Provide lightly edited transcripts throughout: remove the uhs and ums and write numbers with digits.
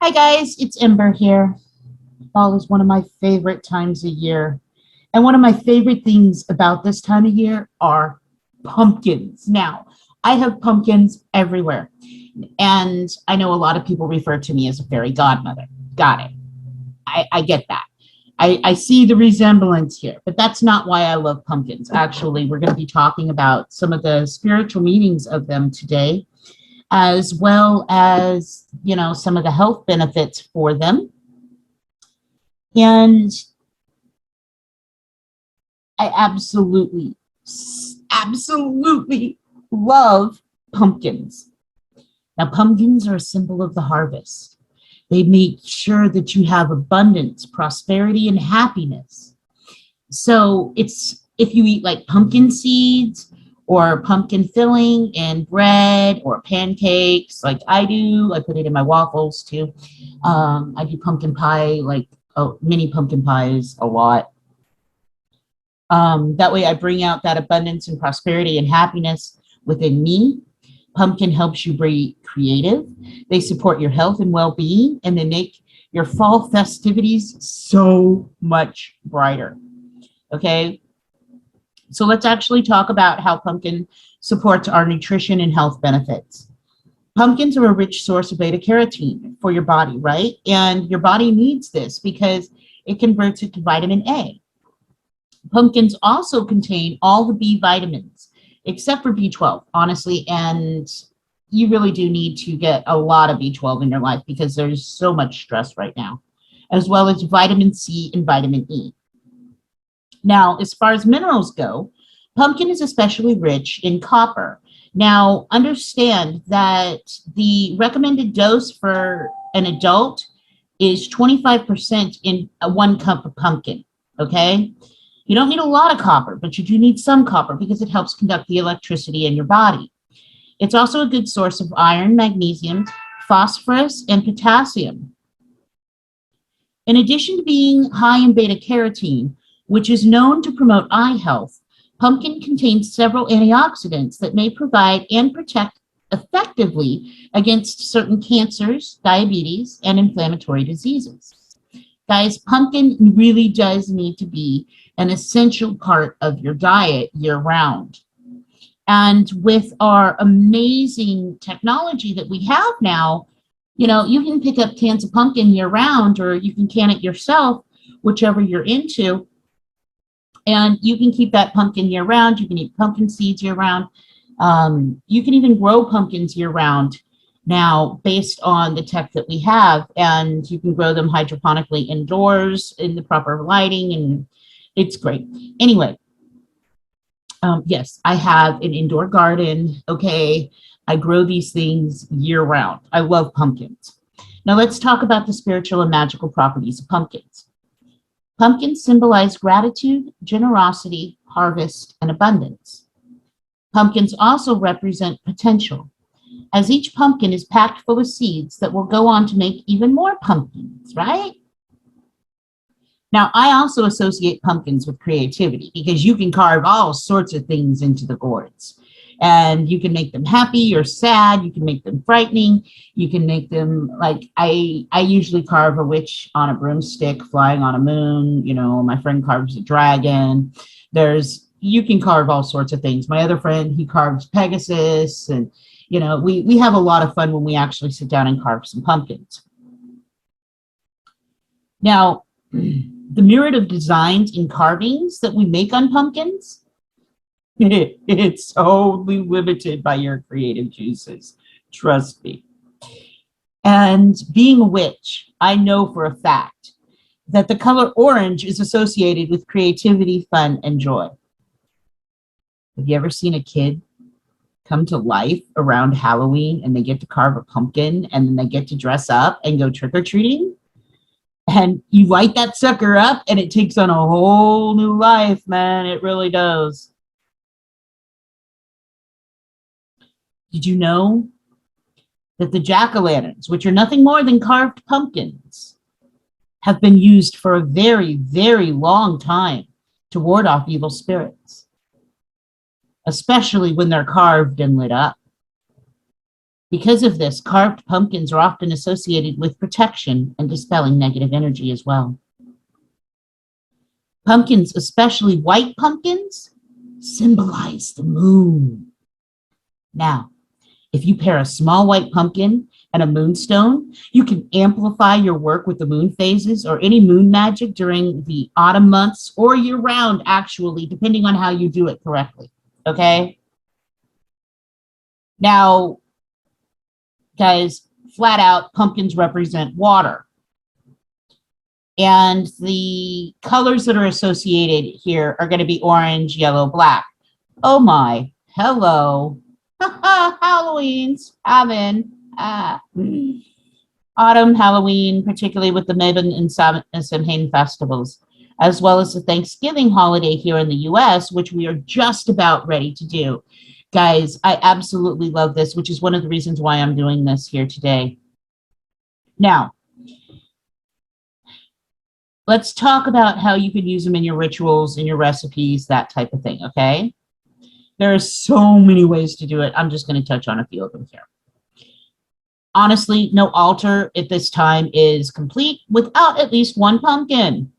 Hi guys, it's Ember here. Fall is one of my favorite times of year. And one of my favorite things about this time of year are pumpkins. Now, I have pumpkins everywhere. And I know a lot of people refer to me as a fairy godmother. Got it. I get that. I see the resemblance here, but that's not why I love pumpkins. Actually, we're going to be talking about some of the spiritual meanings of them today, as well as, some of the health benefits for them. And I absolutely love pumpkins. Now, pumpkins are a symbol of the harvest. They make sure that you have abundance, prosperity, and happiness. So it's if you eat like pumpkin seeds or pumpkin filling in bread or pancakes, like I do, I put it in my waffles too. I do pumpkin pie, like mini pumpkin pies a lot. That way I bring out that abundance and prosperity and happiness within me. Pumpkin helps you be creative. They support your health and well-being, and they make your fall festivities so much brighter. Okay, so let's actually talk about how pumpkin supports our nutrition and health benefits. Pumpkins are a rich source of beta carotene for your body, right? And your body needs this because it converts it to vitamin A. Pumpkins also contain all the B vitamins, except for B12, honestly, and you really do need to get a lot of B12 in your life because there's so much stress right now, as well as vitamin C and vitamin E. Now, as far as minerals go, pumpkin is especially rich in copper. Now, understand that the recommended dose for an adult is 25% in 1 cup of pumpkin, okay? You don't need a lot of copper, but you do need some copper because it helps conduct the electricity in your body. It's also a good source of iron, magnesium, phosphorus, and potassium. In addition to being high in beta carotene, which is known to promote eye health, pumpkin contains several antioxidants that may provide and protect effectively against certain cancers, diabetes, and inflammatory diseases. Guys, pumpkin really does need to be an essential part of your diet year-round. And with our amazing technology that we have now, you can pick up cans of pumpkin year-round, or you can can it yourself, whichever you're into. And you can keep that pumpkin year-round. You can eat pumpkin seeds year-round. You can even grow pumpkins year-round now based on the tech that we have. And you can grow them hydroponically indoors in the proper lighting, and it's great. Anyway, yes, I have an indoor garden, okay? I grow these things year-round. I love pumpkins. Now let's talk about the spiritual and magical properties of pumpkins. Pumpkins symbolize gratitude, generosity, harvest, and abundance. Pumpkins also represent potential, as each pumpkin is packed full of seeds that will go on to make even more pumpkins, right? Now, I also associate pumpkins with creativity because you can carve all sorts of things into the gourds. And you can make them happy or sad. You can make them frightening. You can make them like I usually carve a witch on a broomstick flying on a moon. My friend carves a dragon. You can carve all sorts of things. My other friend, he carves Pegasus. And, we have a lot of fun when we actually sit down and carve some pumpkins. Now, the myriad of designs and carvings that we make on pumpkins, it's totally limited by your creative juices. Trust me. And being a witch, I know for a fact that the color orange is associated with creativity, fun, and joy. Have you ever seen a kid come to life around Halloween and they get to carve a pumpkin and then they get to dress up and go trick-or-treating? And you light that sucker up and it takes on a whole new life, man. It really does. Did you know that the jack-o'-lanterns, which are nothing more than carved pumpkins, have been used for a very, very long time to ward off evil spirits, especially when they're carved and lit up? Because of this, carved pumpkins are often associated with protection and dispelling negative energy as well. Pumpkins, especially white pumpkins, symbolize the moon. Now, if you pair a small white pumpkin and a moonstone, you can amplify your work with the moon phases or any moon magic during the autumn months or year round, actually, depending on how you do it correctly. Okay? Now, guys, flat out, pumpkins represent water. And the colors that are associated here are going to be orange, yellow, black. Oh my, hello. Halloween's having autumn, Halloween, particularly with the Mabon and Samhain festivals, as well as the Thanksgiving holiday here in the US, which we are just about ready to do. Guys, I absolutely love this, which is one of the reasons why I'm doing this here today. Now, let's talk about how you can use them in your rituals, in your recipes, that type of thing, okay? There are so many ways to do it. I'm just going to touch on a few of them here. Honestly, no altar at this time is complete without at least one pumpkin.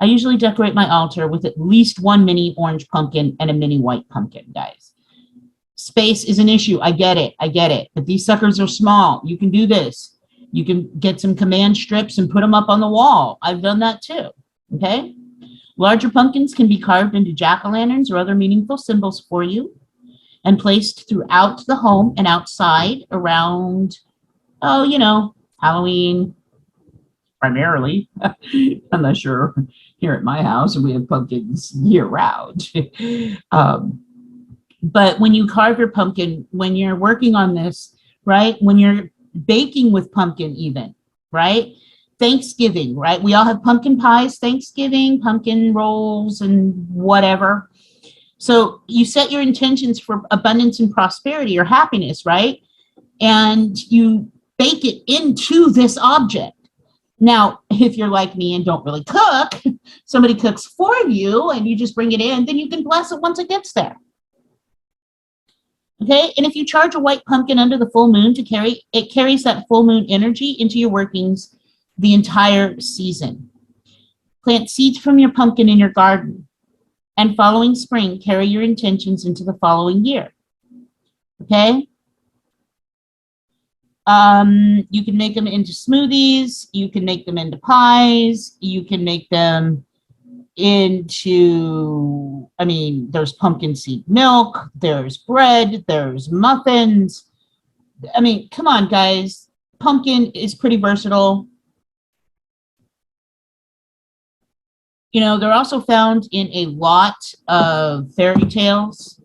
I usually decorate my altar with at least one mini orange pumpkin and a mini white pumpkin, guys. Space is an issue. I get it. But these suckers are small. You can do this. You can get some command strips and put them up on the wall. I've done that too, okay? Larger pumpkins can be carved into jack-o'-lanterns or other meaningful symbols for you and placed throughout the home and outside around, Halloween, primarily, unless you're here at my house and we have pumpkins year-round. But when you carve your pumpkin, when you're working on this, right, when you're baking with pumpkin even, right, Thanksgiving, right? We all have pumpkin pies, Thanksgiving, pumpkin rolls, and whatever. So you set your intentions for abundance and prosperity or happiness, right? And you bake it into this object. Now, if you're like me and don't really cook, somebody cooks for you and you just bring it in, then you can bless it once it gets there. Okay, and if you charge a white pumpkin under the full moon to carry, it carries that full moon energy into your workings the entire season. Plant seeds from your pumpkin in your garden, and following spring, carry your intentions into the following year. Okay? You can make them into smoothies, you can make them into pies, you can make them into, there's pumpkin seed milk, there's bread, there's muffins. Come on, guys. Pumpkin is pretty versatile. They're also found in a lot of fairy tales.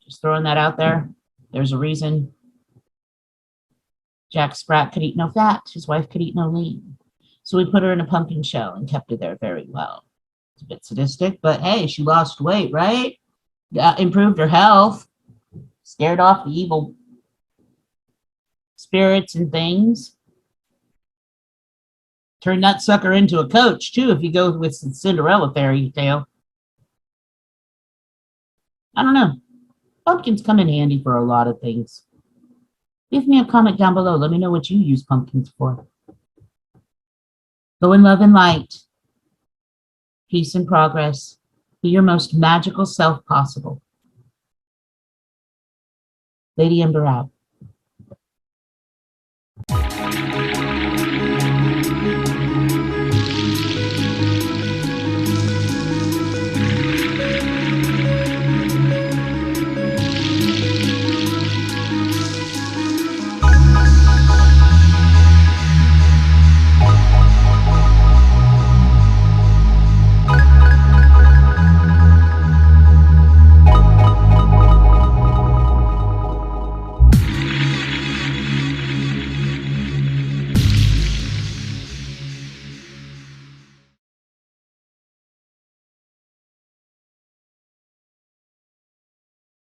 Just throwing that out there. There's a reason. Jack Sprat could eat no fat. His wife could eat no lean. So we put her in a pumpkin shell and kept her there very well. It's a bit sadistic, but hey, she lost weight, right? Improved her health. Scared off the evil spirits and things. Turn that sucker into a coach, too, if you go with the Cinderella fairy tale. I don't know. Pumpkins come in handy for a lot of things. Leave me a comment down below. Let me know what you use pumpkins for. Go in love and light. Peace and progress. Be your most magical self possible. Lady Ember out.